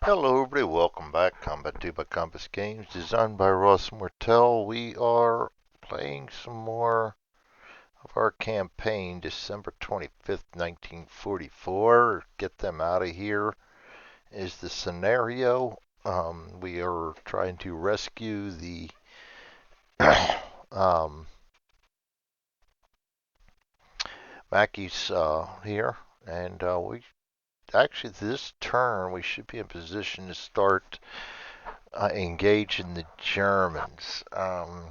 Hello everybody, welcome back. Combat 2 by Compass Games, designed by Ross Mortel. We are playing some more of our campaign, December 25th, 1944. Get them out of here is the scenario. We are trying to rescue the um, Mackies here, and we actually this turn we should be in position to start engaging the Germans. Got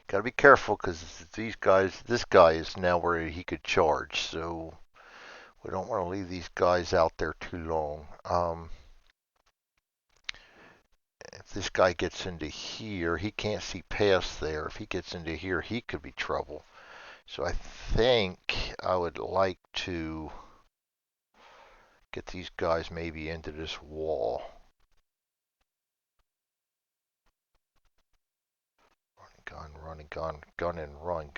to be careful because this guy is now where he could charge, so we don't want to leave these guys out there too long. If this guy gets into here, he can't see past there. If he gets into here, he could be trouble. So I think I would like to get these guys maybe into this wall. Run, gun and run,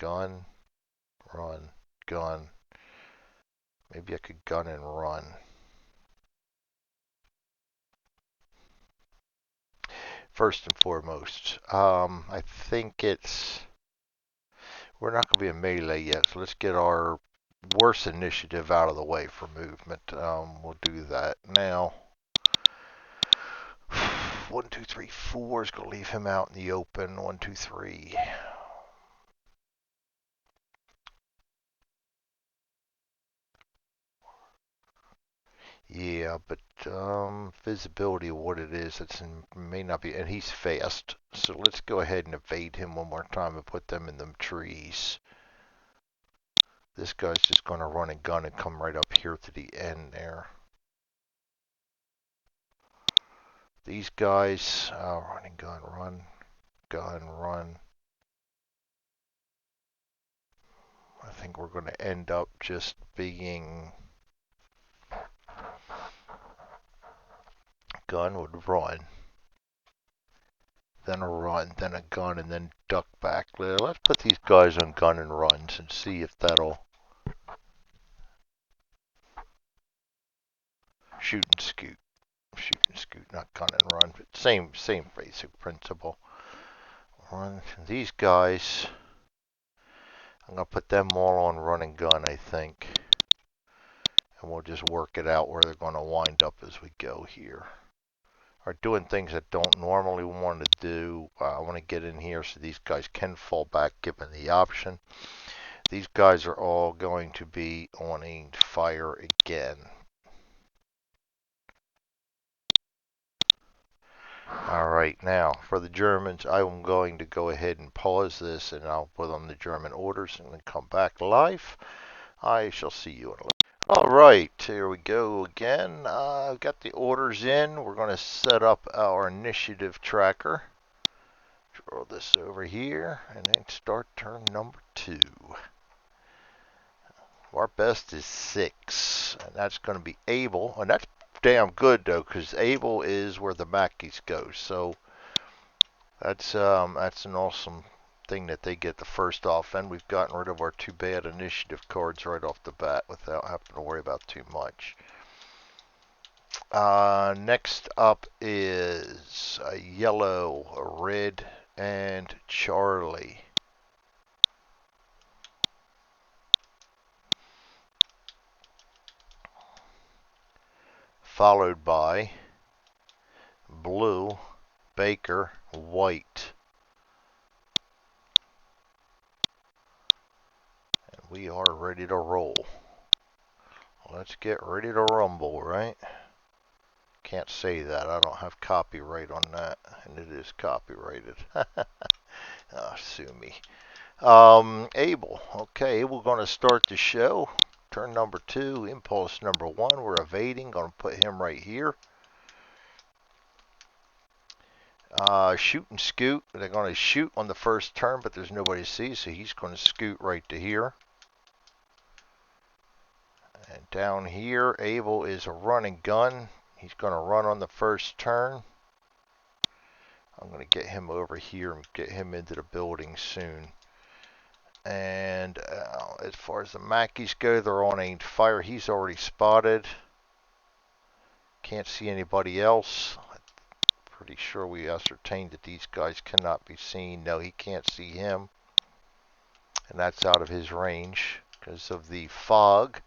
run, gun. Maybe I could gun and run. First and foremost, I think we're not going to be in melee yet, so let's get our worst initiative out of the way for movement. We'll do that now. 1, 2, 3, 4 is going to leave him out in the open. 1, 2, 3. Yeah, but visibility of what it is, may not be, and he's fast. So let's go ahead and evade him one more time and put them in them trees. This guy's just going to run and gun and come right up here to the end there. These guys, run and gun, run. I think we're going to end up just being gun would run, then a run, then a gun, and then duck back. Let's put these guys on gun and runs and see if that'll shoot and scoot. Shoot and scoot, not gun and run, but same basic principle. Run. These guys, I'm going to put them all on run and gun, I think. And we'll just work it out where they're going to wind up as we go here. Are doing things that don't normally want to do. I want to get in here so these guys can fall back given the option. These guys are all going to be on fire again. Alright, now for the Germans, I'm going to go ahead and pause this and I'll put on the German orders and then come back live. I shall see you in a little. Alright, here we go again. I've got the orders in. We're going to set up our initiative tracker. Draw this over here and then start turn number 2. Our best is 6, and that's going to be Able, and that's damn good though, because Able is where the Mackies go. So that's an awesome thing that they get the first off, and we've gotten rid of our 2 bad initiative cards right off the bat without having to worry about too much. Next up is a yellow, a red, and Charlie. Followed by blue, Baker, white. And we are ready to roll. Let's get ready to rumble, right? Can't say that. I don't have copyright on that. And it is copyrighted. Sue me. Able. Okay, we're going to start the show. Turn number 2, impulse number 1. We're evading. Going to put him right here. Shoot and scoot. They're going to shoot on the first turn, but there's nobody to see, so he's going to scoot right to here. And down here, Able is a run and gun. He's going to run on the first turn. I'm going to get him over here and get him into the building soon. And as far as the Mackies go, they're on aimed fire. He's already spotted. Can't see anybody else. Pretty sure we ascertained that these guys cannot be seen. No, he can't see him. And that's out of his range because of the fog.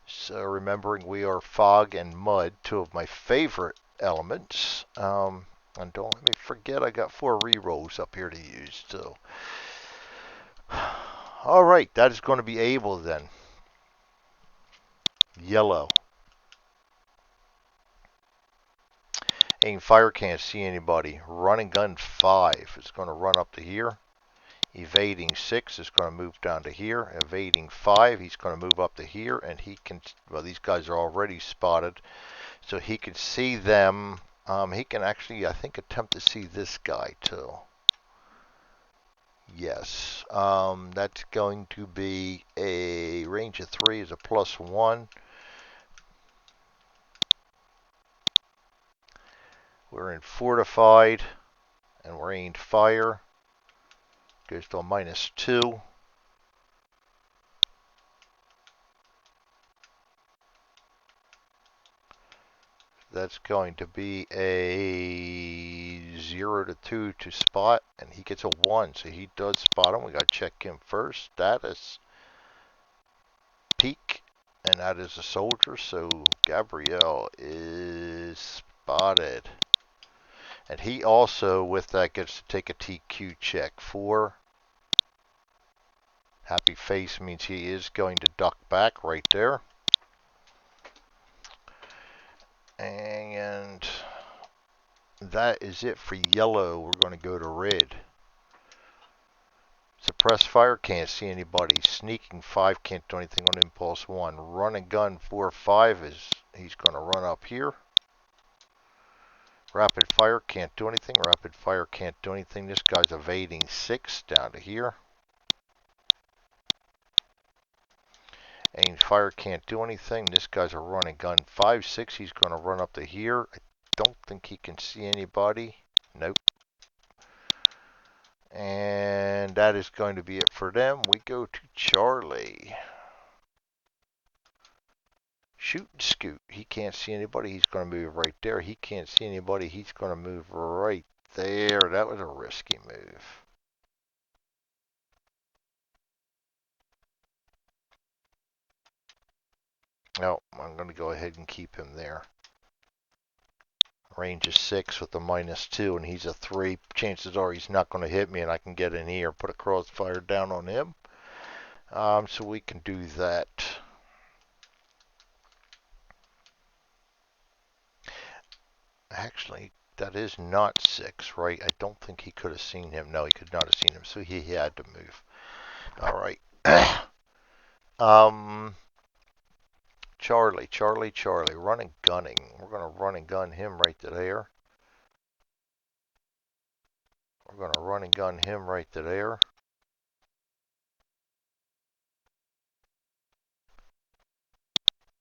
So remembering we are fog and mud, two of my favorite elements. And don't let me forget I got 4 rerolls up here to use. So, all right, that is going to be able then. Yellow. Aim fire, can't see anybody. Running gun 5 is going to run up to here. Evading 6 is going to move down to here. Evading 5, he's going to move up to here, and he can. Well, these guys are already spotted, so he can see them. He can actually, I think, attempt to see this guy too. Yes, that's going to be a range of 3 is a +1. We're in fortified, and we're aimed fire. Goes to a -2. That's going to be a 0 to 2 to spot, and he gets a 1, so he does spot him. We got to check him first. Status, peak, and that is a soldier, so Gabriel is spotted. And he also, with that, gets to take a TQ check. 4. Happy face means he is going to duck back right there. And that is it for yellow. We're going to go to red. Suppress fire, can't see anybody. Sneaking 5, can't do anything on impulse 1. Run and gun 4, 5 is, he's going to run up here. Rapid fire, can't do anything. Rapid fire, can't do anything. This guy's evading 6 down to here. Aim fire, can't do anything. This guy's a running gun 5, 6. He's going to run up to here. I don't think he can see anybody. Nope. And that is going to be it for them. We go to Charlie. Shoot and scoot. He can't see anybody. He's going to move right there. He can't see anybody. He's going to move right there. That was a risky move. No, I'm going to go ahead and keep him there. Range is 6 with a -2, and he's a 3. Chances are he's not going to hit me, and I can get in here, put a crossfire down on him. So we can do that. Actually, that is not 6, right? I don't think he could have seen him. No, he could not have seen him, so he had to move. All right. Charlie, running gunning. We're going to run and gun him right to there. We're going to run and gun him right to there.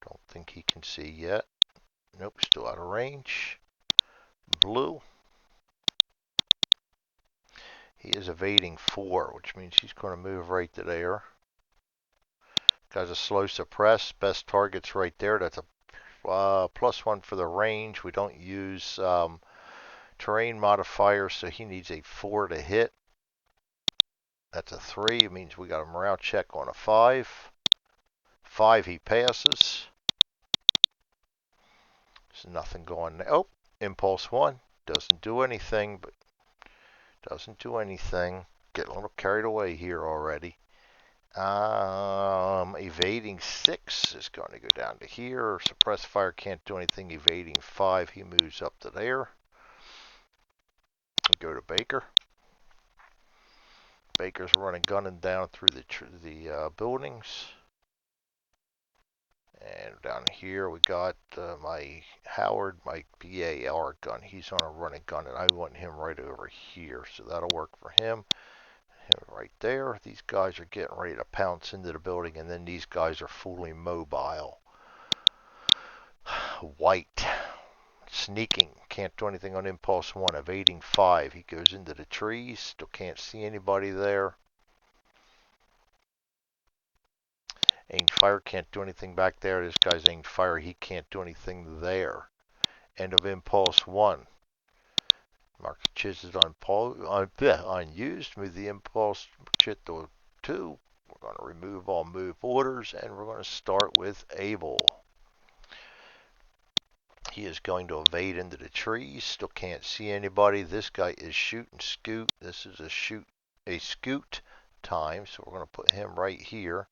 Don't think he can see yet. Nope, still out of range. Blue. He is evading 4, which means he's going to move right to there. Guy's a slow suppress. Best target's right there. That's a +1 for the range. We don't use terrain modifier, so he needs a 4 to hit. That's a 3. It means we got a morale check on a 5. 5, he passes. There's nothing going there. Oh, impulse 1. Doesn't do anything, but doesn't do anything. Getting a little carried away here already. Evading 6 is going to go down to here. Suppress fire, can't do anything. Evading 5, he moves up to there. Go to Baker. Baker's running gunning down through the buildings. And down here we got my Howard, my BAR gun. He's on a running gun, and I want him right over here. So that'll work for him. Right there. These guys are getting ready to pounce into the building, and then these guys are fully mobile. White. Sneaking. Can't do anything on impulse 1. Evading 5. He goes into the trees. Still can't see anybody there. Aimed fire, can't do anything back there. This guy's aimed fire, he can't do anything there. End of impulse 1. Mark the chiz unused. Move the impulse chit to 2. We're going to remove all move orders, and we're going to start with Abel. He is going to evade into the trees. Still can't see anybody. This guy is shoot and scoot. This is a scoot time, so we're going to put him right here.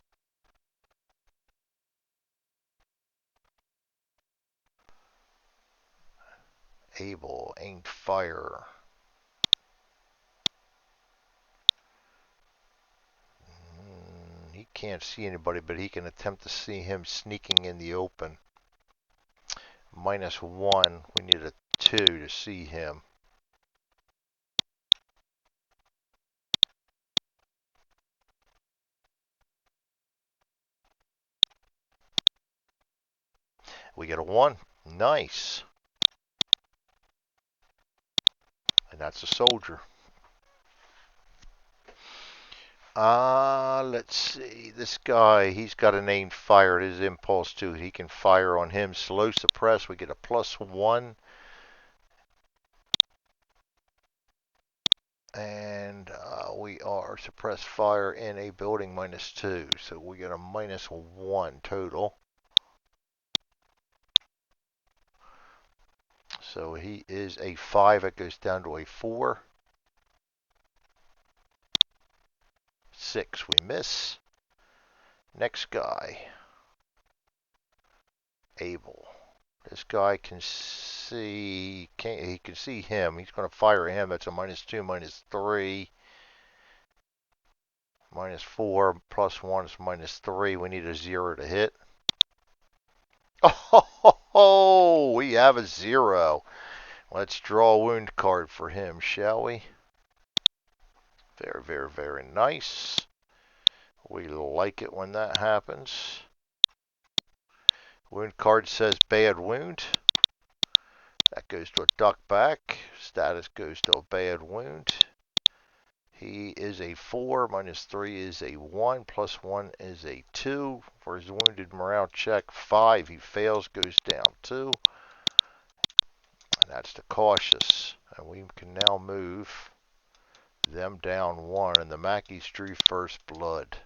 Abel, aimed fire. He can't see anybody, but he can attempt to see him sneaking in the open. -1. We need a 2 to see him. We get a 1. Nice. And that's a soldier. Let's see. This guy, he's got an aimed fire at his impulse 2. He can fire on him. Slow suppress. We get a +1. And we are suppressed fire in a building -2. So we get a -1 total. So he is a 5. It goes down to a 4. 6. We miss. Next guy. Abel. This guy can see. He can see him. He's going to fire him. That's a -2, -3. -4 +1 is -3. We need a 0 to hit. Oh, we have a 0. Let's draw a wound card for him, shall we? Very, very, very nice. We like it when that happens. Wound card says bad wound. That goes to a duck back. Status goes to a bad wound. He is a 4. -3 is a 1. +1 is a 2. For his wounded morale check, 5. He fails, goes down 2. And that's the cautious. And we can now move them down 1. And the Mackies drew first blood.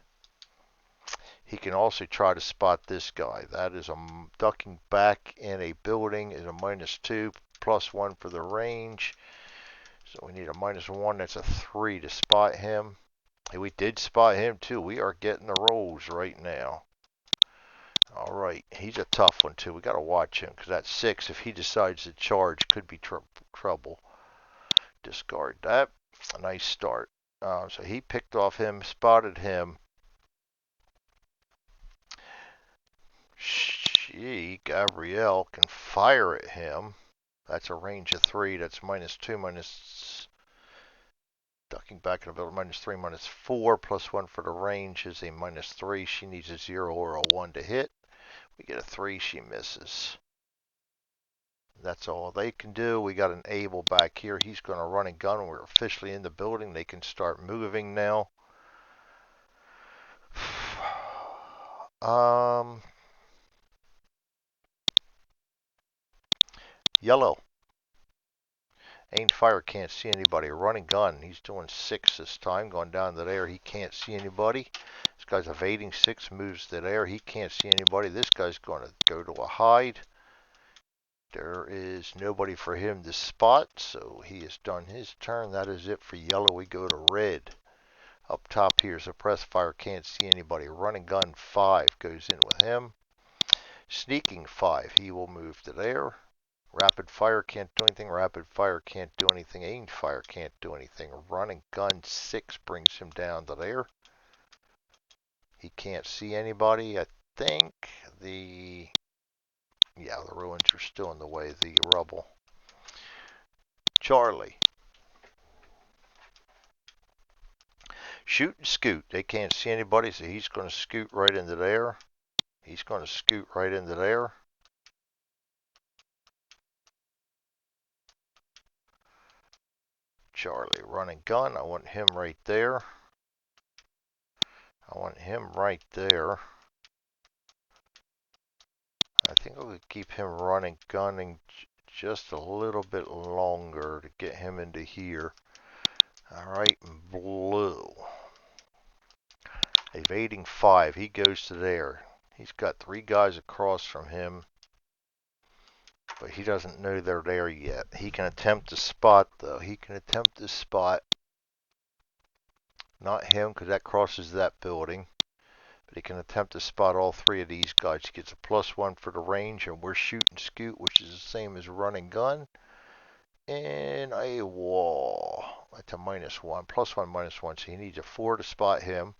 He can also try to spot this guy. That is a ducking back in a building is a -2, +1 for the range. So we need a -1. That's a 3 to spot him. Hey, we did spot him too. We are getting the rolls right now. All right, he's a tough one too. We got to watch him because that 6, if he decides to charge, could be trouble. Discard that. A nice start. So he picked off him, spotted him. Gabrielle can fire at him. That's a range of 3. That's -2, ducking back in a building, -3, -4, +1 for the range is a -3. She needs a 0 or a 1 to hit. We get a 3. She misses. That's all they can do. We got an Abel back here. He's going to run and gun. We're officially in the building. They can start moving now. Yellow. Aimed fire, can't see anybody. Running gun. He's doing 6 this time. Going down to there. He can't see anybody. This guy's evading 6. Moves to there. He can't see anybody. This guy's going to go to a hide. There is nobody for him to spot, so he has done his turn. That is it for yellow. We go to red. Up top here, suppress fire, can't see anybody. Running gun 5 goes in with him. Sneaking 5, he will move to there. Rapid fire can't do anything. Rapid fire can't do anything. Aimed fire can't do anything. Running gun 6 brings him down to there. He can't see anybody. I think the ruins are still in the way of the rubble. Charlie. Shoot and scoot. They can't see anybody, so he's going to scoot right into there. He's going to scoot right into there. Charlie, running gun. I want him right there. I want him right there. I think I'll keep him running, gunning just a little bit longer to get him into here. All right, blue. Evading 5. He goes to there. He's got 3 guys across from him, but he doesn't know they're there yet. He can attempt to spot, though. He can attempt to spot. Not him, because that crosses that building. But he can attempt to spot all 3 of these guys. He gets a +1 for the range, and we're shooting scoot, which is the same as run and gun. In a wall. That's a -1. +1, -1. So he needs a 4 to spot him.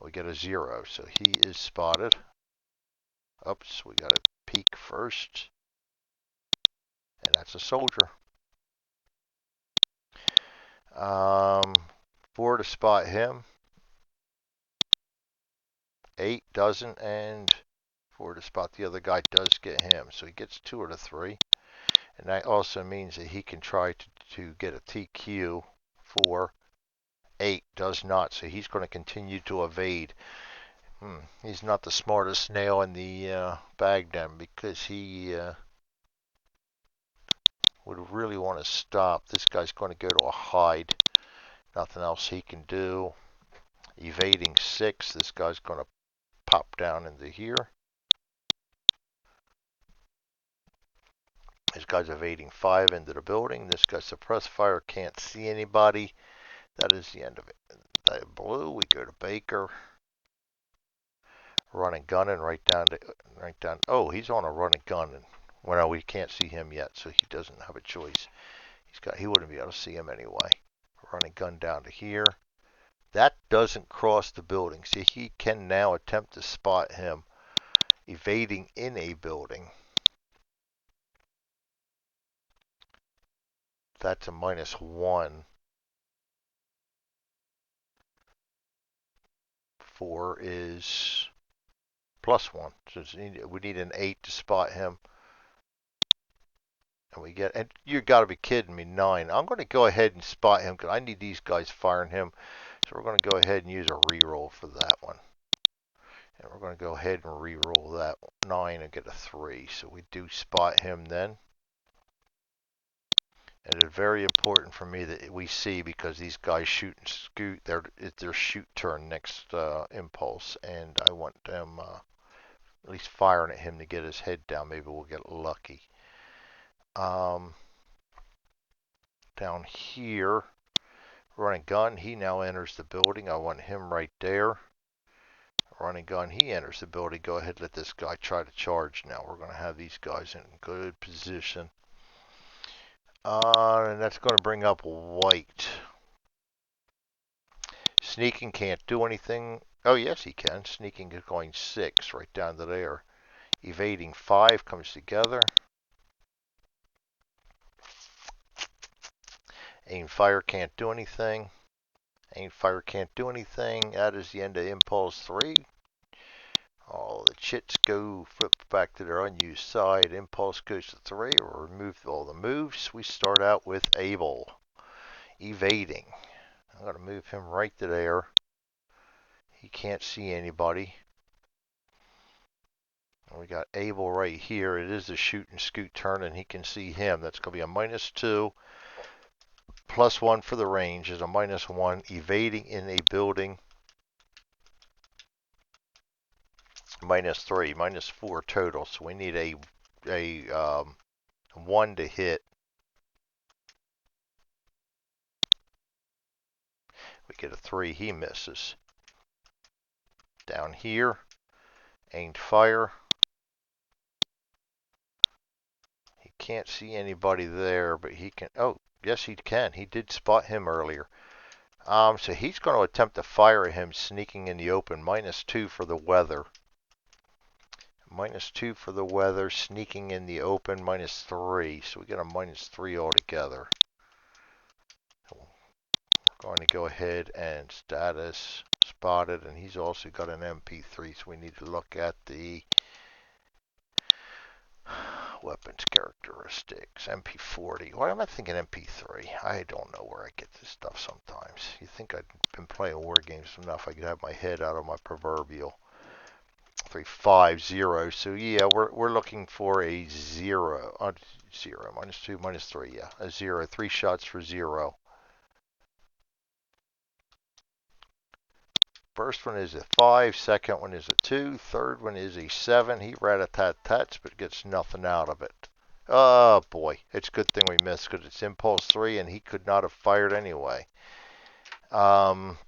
We get a 0. So he is spotted. Oops, we got to peek first. And that's a soldier. 4 to spot him. 8 doesn't, and 4 to spot the other guy does get him. So he gets 2 out of 3. And that also means that he can try to get a TQ for 8. Does not. So he's going to continue to evade. He's not the smartest nail in the bag then, because he would really want to stop. This guy's going to go to a hide. Nothing else he can do. Evading 6. This guy's going to pop down into here. This guy's evading 5 into the building. This guy's suppressed fire, can't see anybody. That is the end of it. That blue, we go to Baker. Running gunning right down. Oh, he's on a running gun. Well, no, we can't see him yet, so he doesn't have a choice. He wouldn't be able to see him anyway. Running gun down to here. That doesn't cross the building. See, he can now attempt to spot him evading in a building. That's a -1. 4 is +1. So we need an 8 to spot him. And you got to be kidding me, 9. I'm going to go ahead and spot him because I need these guys firing him. So we're going to go ahead and use a reroll for that one. And we're going to go ahead and reroll that 9 and get a 3. So we do spot him then. And it's very important for me that we see, because these guys shoot and scoot. It's their shoot turn next impulse. And I want them at least firing at him to get his head down. Maybe we'll get lucky. Down here, running gun, he now enters the building. I want him right there. Running gun, he enters the building. Go ahead, let this guy try to charge now. We're going to have these guys in good position. And that's going to bring up white. Sneaking can't do anything. Oh, yes, he can. Sneaking is going 6 right down to there. Evading 5 comes together. Aim fire can't do anything. Aim fire can't do anything. That is the end of impulse 3. All the chits go flip back to their unused side. Impulse goes to 3. We'll remove all the moves. We start out with Abel. Evading. I'm going to move him right to there. He can't see anybody. And we got Abel right here. It is a shoot and scoot turn, and he can see him. That's going to be a -2. +1 for the range is a -1. Evading in a building. -3, -4 total. So we need a 1 to hit. We get a 3. He misses. Down here, aimed fire. He can't see anybody there, but he can. Oh, yes, he can. He did spot him earlier. So he's going to attempt to fire at him, sneaking in the open. -2 for the weather. -2 for the weather, sneaking in the open. -3. So we get a -3 altogether. We're going to go ahead and status spotted, and he's also got an MP3. So we need to look at the weapons characteristics. MP40. Why am I thinking MP3? I don't know where I get this stuff sometimes. You think I'd been playing war games enough I could have my head out of my proverbial. 3, 5, 0. So yeah, we're looking for a 0. 0 minus 2 minus 3. Yeah, a 0. 3 shots for 0. First one is a 5, second one is a 2, third one is a 7. He rat-a-tat-tats, but gets nothing out of it. Oh boy, it's a good thing we missed because it's impulse 3 and he could not have fired anyway. Let's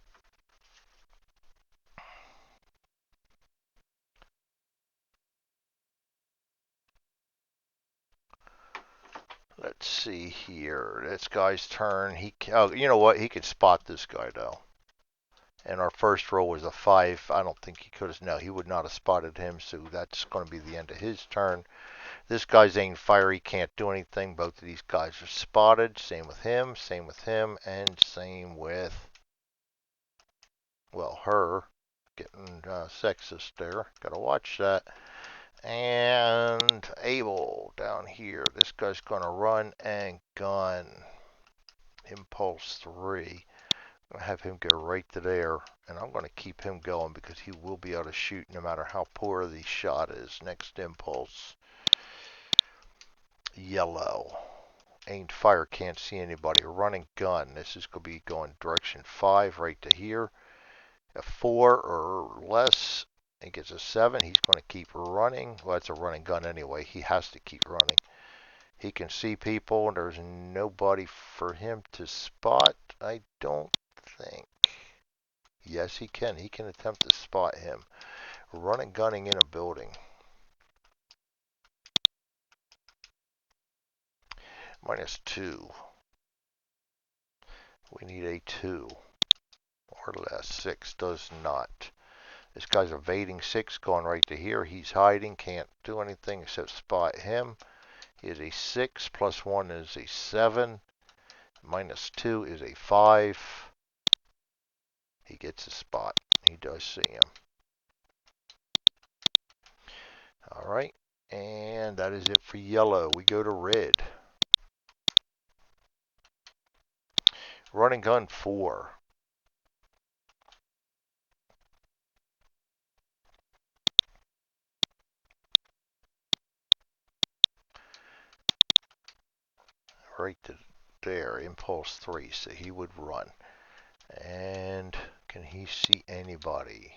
see here. This guy's turn. Oh, you know what? He could spot this guy though. And our first roll was a 5. I don't think he could have. No, he would not have spotted him. So that's going to be the end of his turn. This guy's aimed fire. He can't do anything. Both of these guys are spotted. Same with him. Same with him. And same with, well, her. Getting sexist there. Gotta watch that. And Abel down here. This guy's going to run and gun. Impulse 3. I'm going to have him go right to there, and I'm going to keep him going because he will be able to shoot no matter how poor the shot is. Next impulse. Yellow. Aimed fire, can't see anybody. Running gun. This is going to be going direction 5 right to here. A 4 or less. He gets a 7. He's going to keep running. Well, it's a running gun anyway. He has to keep running. He can see people, and there's nobody for him to spot, I don't think. Yes, he can. He can attempt to spot him. Running, gunning in a building. Minus 2. We need a 2 or less. 6 does not. This guy's evading 6, going right to here. He's hiding, can't do anything except spot him. He is a 6, plus 1 is a 7. Minus 2 is a 5. He gets a spot. He does see him. Alright, and that is it for yellow. We go to red. Running gun 4. Right to there, impulse 3, so he would run. And can he see anybody?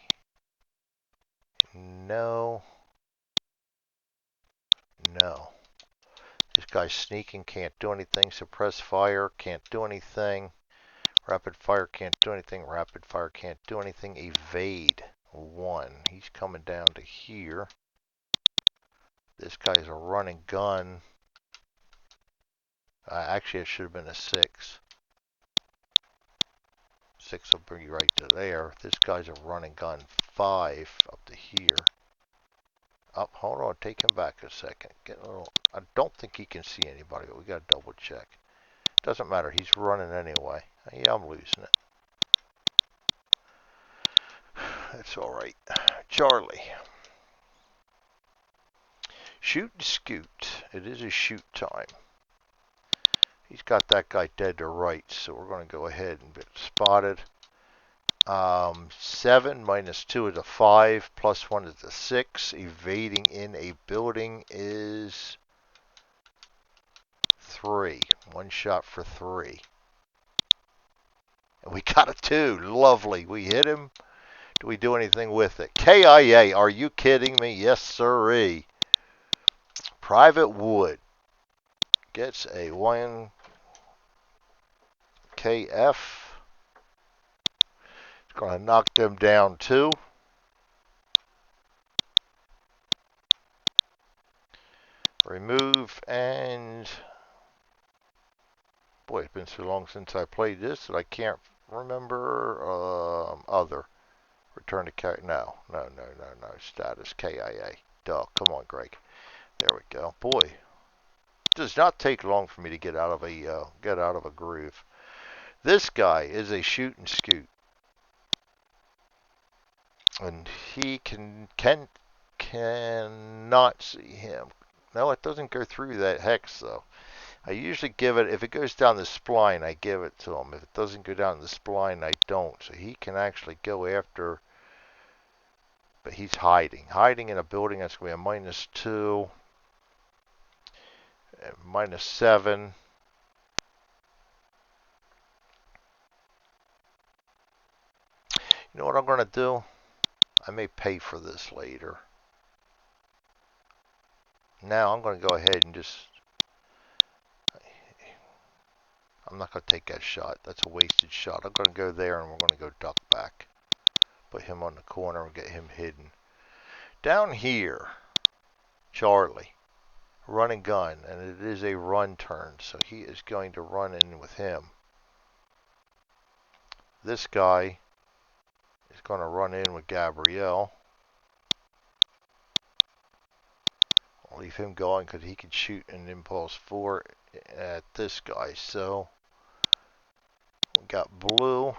No. No. This guy's sneaking, can't do anything. Suppress fire, can't do anything. Rapid fire, can't do anything. Rapid fire, can't do anything. Evade 1. He's coming down to here. This guy's a running gun. Actually, it should have been a 6. 6 will bring you right to there. This guy's a running gun 5 up to here. Up, hold on, take him back a second. I don't think he can see anybody, but we gotta double check. Doesn't matter, he's running anyway. Yeah, I'm losing it. That's alright. Charlie. Shoot and scoot. It is a shoot time. He's got that guy dead to rights, so we're going to go ahead and get spotted. 7 minus 2 is a 5, plus 1 is a 6. Evading in a building is 3. 1 shot for 3. And we got a 2. Lovely. We hit him. Do we do anything with it? KIA. Are you kidding me? Yes, sirree. Private Wood gets a 1 KF. It's going to knock them down 2. Remove, and boy, it's been so long since I played this that I can't remember. Other. Return to carry. No. Status KIA. Duh. Come on, Greg. There we go. Boy, it does not take long for me to get out of a groove. This guy is a shoot and scoot, and he cannot see him. No, it doesn't go through that hex though. I usually give it, if it goes down the spline, I give it to him. If it doesn't go down the spline, I don't. So he can actually go after But he's hiding. Hiding in a building, that's going to be a -2. And -7. You know what I'm going to do? I may pay for this later. Now I'm going to go ahead and just... I'm not going to take that shot. That's a wasted shot. I'm going to go there and we're going to go duck back. Put him on the corner and get him hidden. Down here, Charlie, run and gun, and it is a run turn, so he is going to run in with him. This guy is going to run in with Gabrielle. I'll leave him going because he can shoot an impulse 4 at this guy. So we got blue.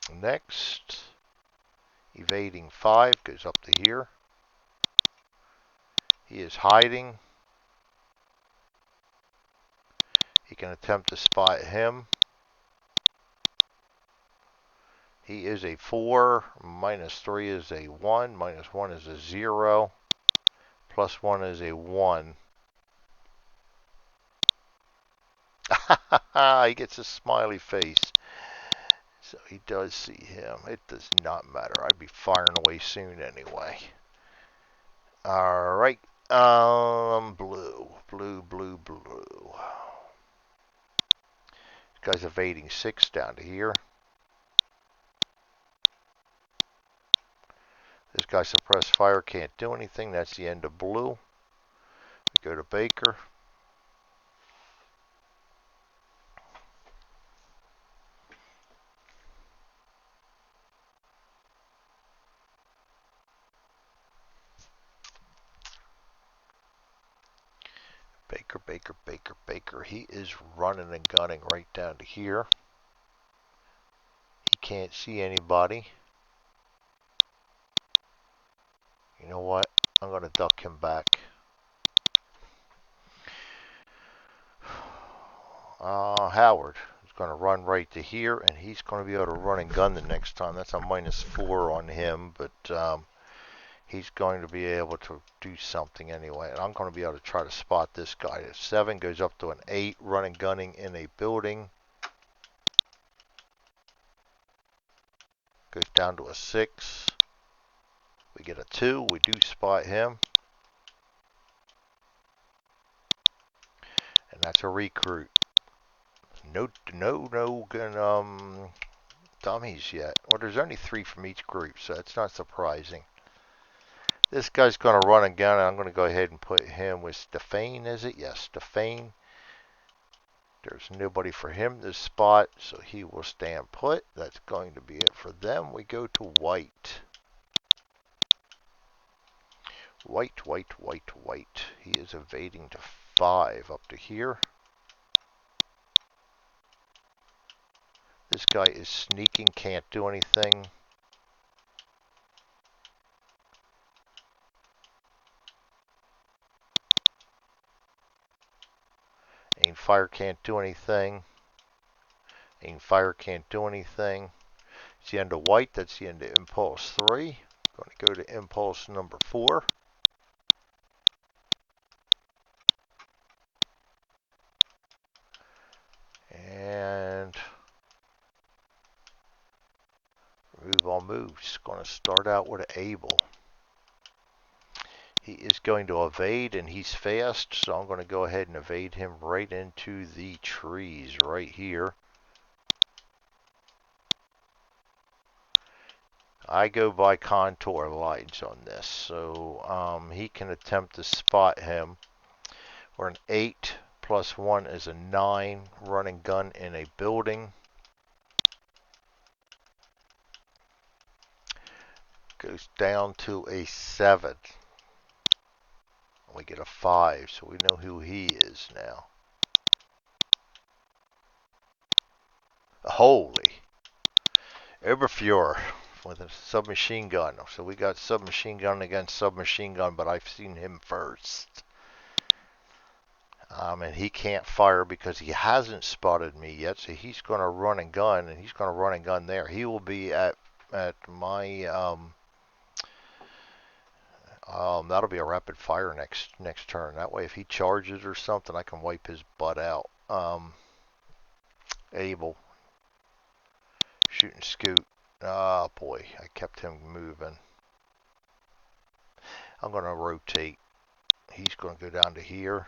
Next, evading 5 goes up to here. He is hiding. He can attempt to spot him. He is a 4. -3 is a 1. -1 is a 0. +1 is a 1. He gets a smiley face. So he does see him. It does not matter. I'd be firing away soon anyway. Alright. Blue. Blue, blue, blue. This guy's evading 6 down to here. This guy suppressed fire, can't do anything. That's the end of blue. We go to Baker. Baker, Baker, Baker, Baker. He is running and gunning right down to here. He can't see anybody. You know what? I'm going to duck him back. Howard is going to run right to here, and he's going to be able to run and gun the next time. That's a -4 on him, but he's going to be able to do something anyway. And I'm going to be able to try to spot this guy. A 7 goes up to an 8, running gunning in a building. Goes down to a 6. We get a 2. We do spot him. And that's a recruit. No dummies yet. Well, there's only 3 from each group, so it's not surprising. This guy's going to run and gun, and I'm going to go ahead and put him with Stefan, is it? Yes, Stefan. There's nobody for him to spot, so he will stand put. That's going to be it for them. We go to white. White, white, white, white. He is evading to 5 up to here. This guy is sneaking, can't do anything. Aim fire can't do anything. Aim fire can't do anything. It's the end of white. That's the end of impulse 3. Going to go to impulse number 4. And remove all moves. Going to start out with an Able. He is going to evade, and he's fast, so I'm going to go ahead and evade him right into the trees right here. I go by contour lines on this, so he can attempt to spot him. We're an 8 +1 is a 9, running gun in a building. Goes down to a 7. We get a 5, so we know who he is now. Holy! Oberfuhrer with a submachine gun. So we got submachine gun against submachine gun, but I've seen him first. And he can't fire because he hasn't spotted me yet, so he's going to run and gun, and he's going to run and gun there. He will be at my That'll be a rapid fire next turn. That way, if he charges or something, I can wipe his butt out. Able. Shooting Scoot. Oh boy, I kept him moving. I'm going to rotate. He's going to go down to here.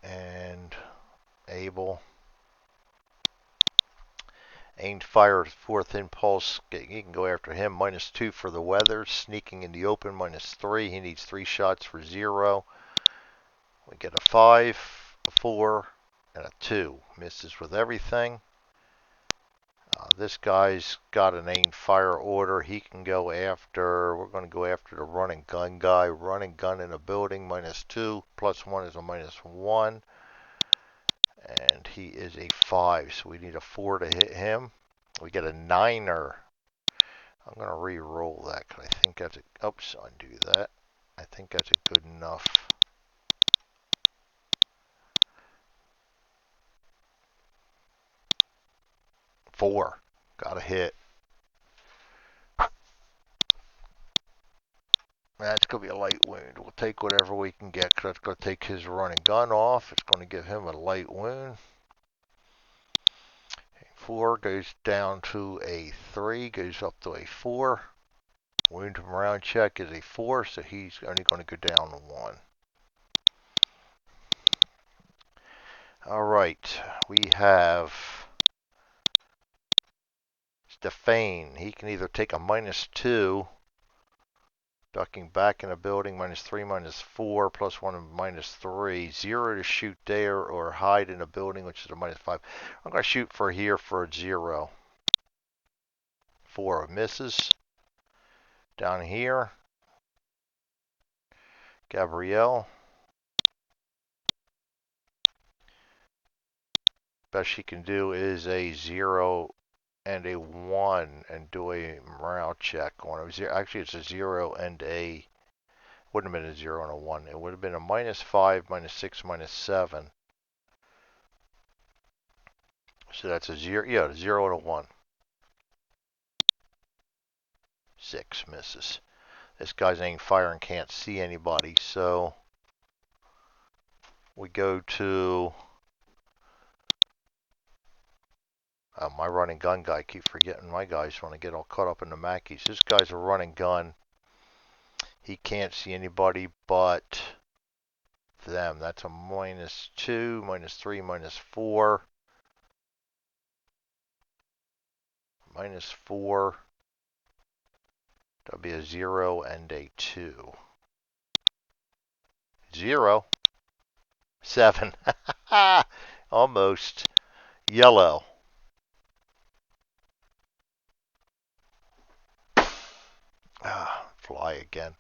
And Able. Aimed fire, fourth impulse. You can go after him. -2 for the weather. Sneaking in the open, -3. He needs 3 shots for 0. We get a 5, a 4, and a 2. Misses with everything. This guy's got an aimed fire order. He can go after, we're going to go after the run and gun guy. Run and gun in a building, -2. +1 is a -1. And he is a 5, so we need a 4 to hit him. We get a 9er. I'm going to re-roll that because I think that's a... Oops, undo that. I think that's a good enough. Four. Got a hit. That's going to be a light wound. We'll take whatever we can get because that's going to take his run and gun off. It's going to give him a light wound. 4 goes down to a 3, goes up to a 4. Wound from round check is a 4, so he's only going to go down to 1. Alright, we have Stefan. He can either take a -2, ducking back in a building, -3, -4, +1 and -3, 0 to shoot there, or hide in a building, which is a -5. I'm going to shoot for here for a 0. 4 misses. Down here, Gabrielle. Best she can do is a 0 and a 1 and do a morale check on it. Actually, it's a 0 and a... Wouldn't have been a 0 and a 1. It would have been a -5, -6, -7. So that's a 0. Yeah, 0 and a 1. 6 misses. This guy's aiming fire and can't see anybody, so we go to my run and gun guy. I keep forgetting my guys when I get all caught up in the Mackies. This guy's a run and gun. He can't see anybody but them. That's a -2, -3, -4. -4. That'll be a 0 and a 2. 0. 7. Almost. Yellow. Fly again.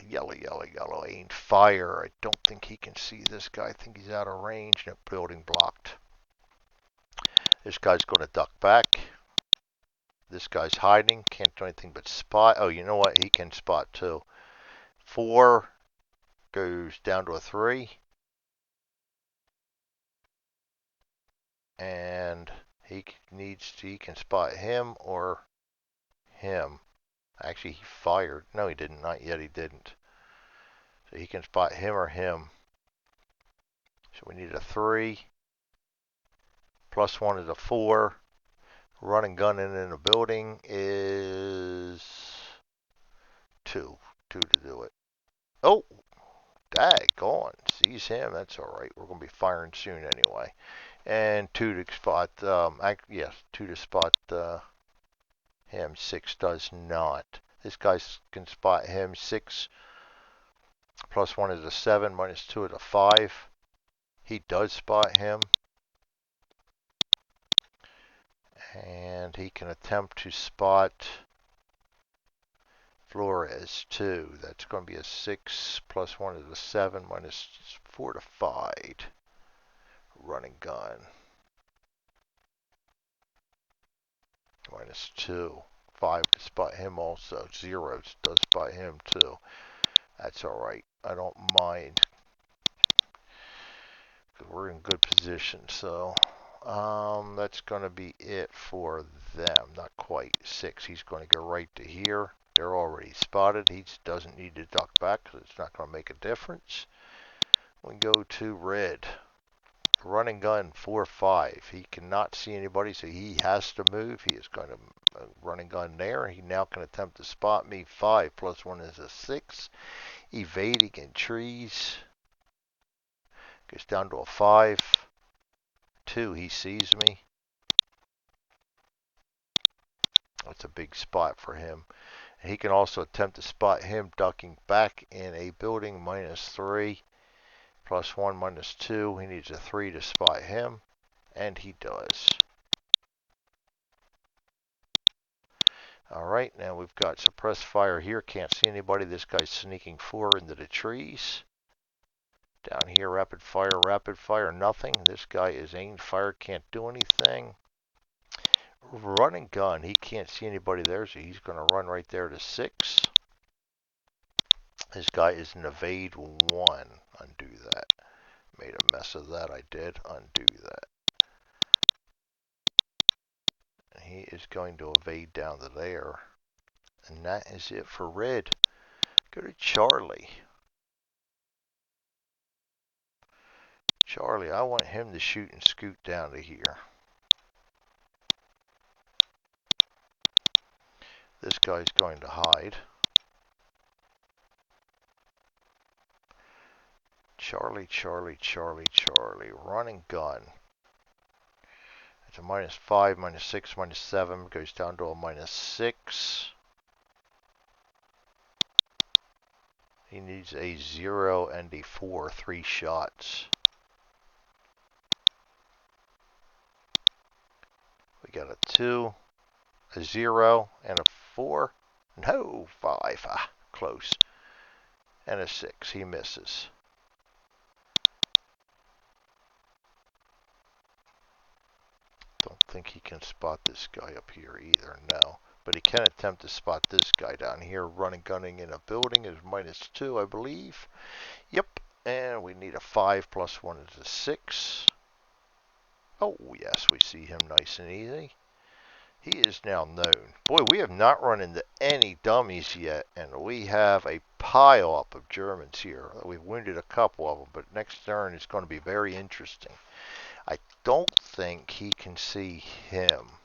Yellow, yellow, yellow. Aimed fire. I don't think he can see this guy. I think he's out of range. No, building blocked. This guy's going to duck back. This guy's hiding. Can't do anything but spot. Oh, you know what? He can spot too. 4 goes down to a 3. And he can spot him or him. Actually, he fired. No, he didn't. Not yet. He didn't. So he can spot him or him. So we need a 3. +1 is a 4. Run and gun in a building is 2. 2 to do it. Oh, daggone. Sees him. That's all right. We're going to be firing soon anyway. And 2 to spot. Yes, 2 to spot him. 6 does not. This guy can spot him. 6 +1 is a 7. -2 is a 5. He does spot him. And he can attempt to spot Flores too. That's going to be a 6. +1 is a 7. -4 to 5. Run and gun. -2. 5 to spot him also. 0 does spot him too. That's alright. I don't mind. We're in good position, so that's going to be it for them. Not quite 6. He's going to go right to here. They're already spotted. He doesn't need to duck back because it's not going to make a difference. We go to red. Run and gun 4-5. He cannot see anybody, so he has to move. He is going to run and gun there. He now can attempt to spot me. 5 plus 1 is a 6. Evading in trees. Goes down to a 5. 2, he sees me. That's a big spot for him. And he can also attempt to spot him ducking back in a building. -3. Plus 1, -2. He needs a 3 to spot him. And he does. Alright, now we've got suppressed fire here. Can't see anybody. This guy's sneaking 4 into the trees. Down here, rapid fire, nothing. This guy is aimed fire, can't do anything. Run and gun, he can't see anybody there, so he's going to run right there to 6. This guy is an evade 1. Undo that. Made a mess of that, I did. Undo that. And he is going to evade down to there. And that is it for red. Go to Charlie. Charlie, I want him to shoot and scoot down to here. This guy's going to hide. Charlie, Charlie, Charlie, Charlie. Run and gun. It's a -5, -6, -7. Goes down to a -6. He needs a 0 and a 4. 3 shots. We got a 2, a 0, and a 4. No, 5. Ah, close. And a 6. He misses. Don't think he can spot this guy up here either, no. But he can attempt to spot this guy down here running gunning in a building. Is -2, I believe. Yep, and we need a 5 plus 1 is a 6. Oh, yes, we see him nice and easy. He is now known. Boy, we have not run into any dummies yet, and we have a pile up of Germans here. We've wounded a couple of them, but next turn is going to be very interesting. I don't think he can see him.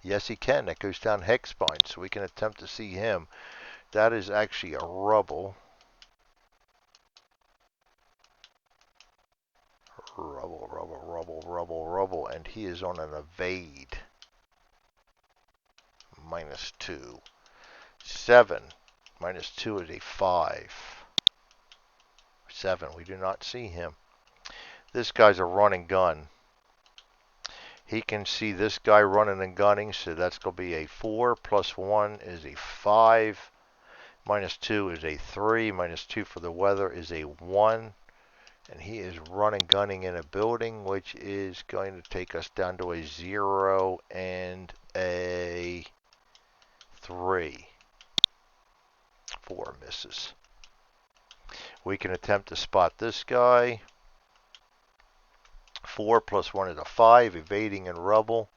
Yes, he can. That goes down Hexbind, so we can attempt to see him. That is actually a rubble. Rubble, and he is on an evade. -2. 7. -2 is a 5. 7. We do not see him. This guy's a run and gun. He can see this guy running and gunning, so that's going to be a 4. Plus 1 is a 5. -2 is a 3. -2 for the weather is a 1. And he is running gunning in a building, which is going to take us down to a 0 and a 3. 4 misses. We can attempt to spot this guy. 4 plus 1 is a 5, evading and rubble.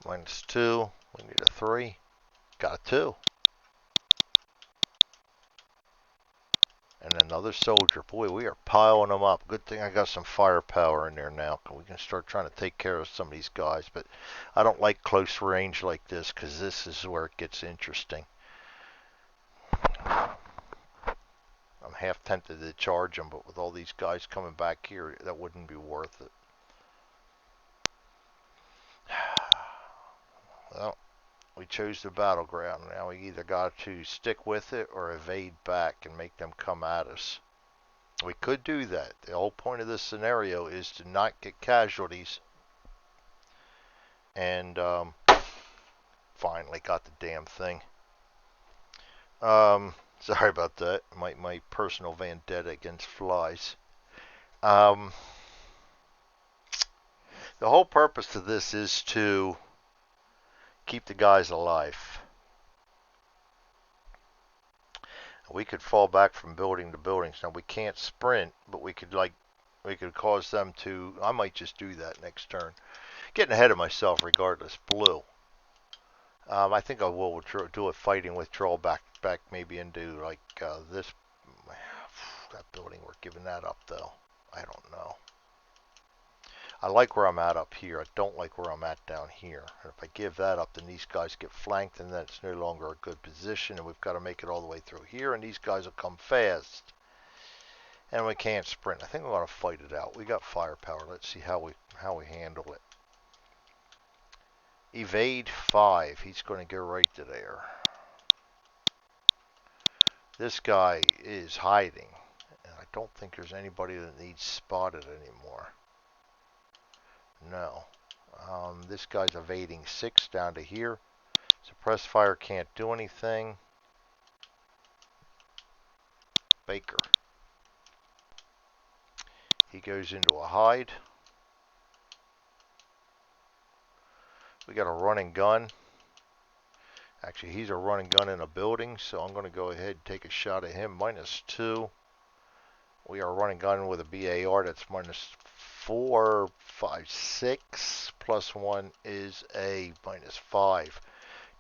-2, we need a 3. Got a 2. And another soldier. Boy, we are piling them up. Good thing I got some firepower in there now. We can start trying to take care of some of these guys. But I don't like close range like this, because this is where it gets interesting. I'm half tempted to charge them, but with all these guys coming back here, that wouldn't be worth it. Well, we chose the battleground. Now we either got to stick with it or evade back and make them come at us. We could do that. The whole point of this scenario is to not get casualties. And finally got the damn thing. Sorry about that. My personal vendetta against flies. The whole purpose of this is to keep the guys alive. We could fall back from building to buildings. Now we can't sprint, but we could cause them to. I might just do that next turn. Getting ahead of myself, regardless. Blue. I think I will do a fighting withdrawal back maybe into like this. That building, we're giving that up though. I don't know. I like where I'm at up here. I don't like where I'm at down here. And if I give that up, then these guys get flanked, and then it's no longer a good position, and we've got to make it all the way through here, and these guys will come fast. And we can't sprint. I think we're going to fight it out. We got firepower. Let's see how we handle it. Evade 5. He's going to go right to there. This guy is hiding, and I don't think there's anybody that needs spotted anymore. No. This guy's evading 6 down to here. Suppress fire can't do anything. Baker. He goes into a hide. We got a running gun. Actually, he's a running gun in a building, so I'm going to go ahead and take a shot at him. -2. We are running gun with a BAR. That's -4, 5, 6. +1 is a -5.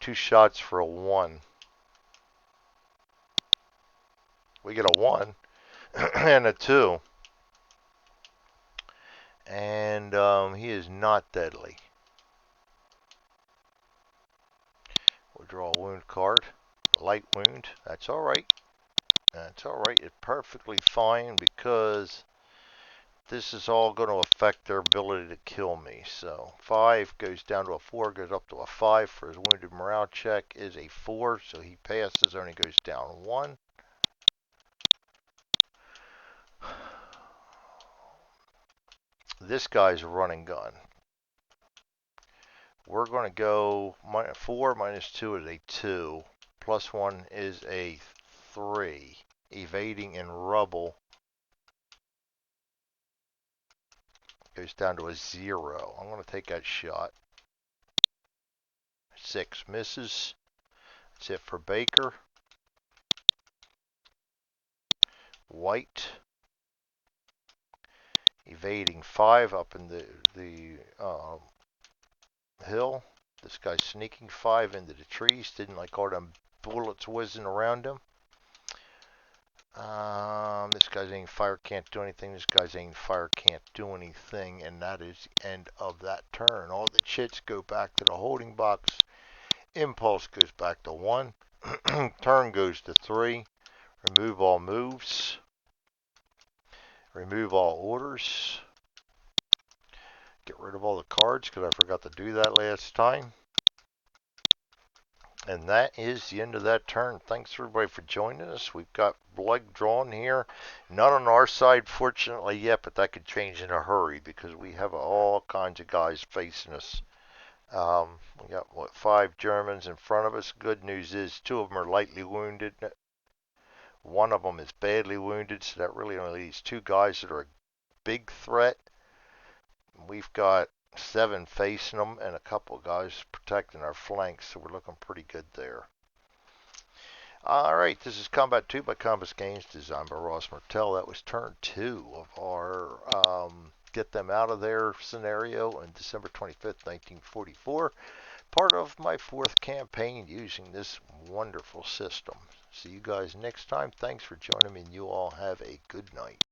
2 shots for a 1. We get a 1 and a 2. And he is not deadly. We'll draw a wound card. Light wound. That's alright. That's alright. It's perfectly fine because this is all going to affect their ability to kill me. So 5 goes down to a 4, goes up to a 5 for his wounded morale check is a 4, so he passes, only goes down 1. This guy's a running gun. We're going to go 4 -2 is a 2, +1 is a 3. Evading in rubble goes down to a 0. I'm going to take that shot. 6 misses. That's it for Baker. White. Evading 5 up in the hill. This guy's sneaking 5 into the trees. Didn't like all them bullets whizzing around him. This guy's aiming fire can't do anything. This guy's aiming fire can't do anything. And that is the end of that turn. All the chits go back to the holding box. Impulse goes back to 1. Turn goes to 3. Remove all moves. Remove all orders. Get rid of all the cards because I forgot to do that last time. And that is the end of that turn. Thanks everybody for joining us. We've got blood drawn here. Not on our side, fortunately, yet, but that could change in a hurry because we have all kinds of guys facing us. We got, 5 Germans in front of us. Good news is 2 of them are lightly wounded. 1 of them is badly wounded, so that really only leaves 2 guys that are a big threat. We've got 7 facing them and a couple of guys protecting our flanks, so we're looking pretty good there. Alright, this is Combat 2 by Compass Games, designed by Ross Martell. That was turn 2 of our Get Them Out of There scenario on December 25th, 1944. Part of my 4th campaign using this wonderful system. See you guys next time. Thanks for joining me, and you all have a good night.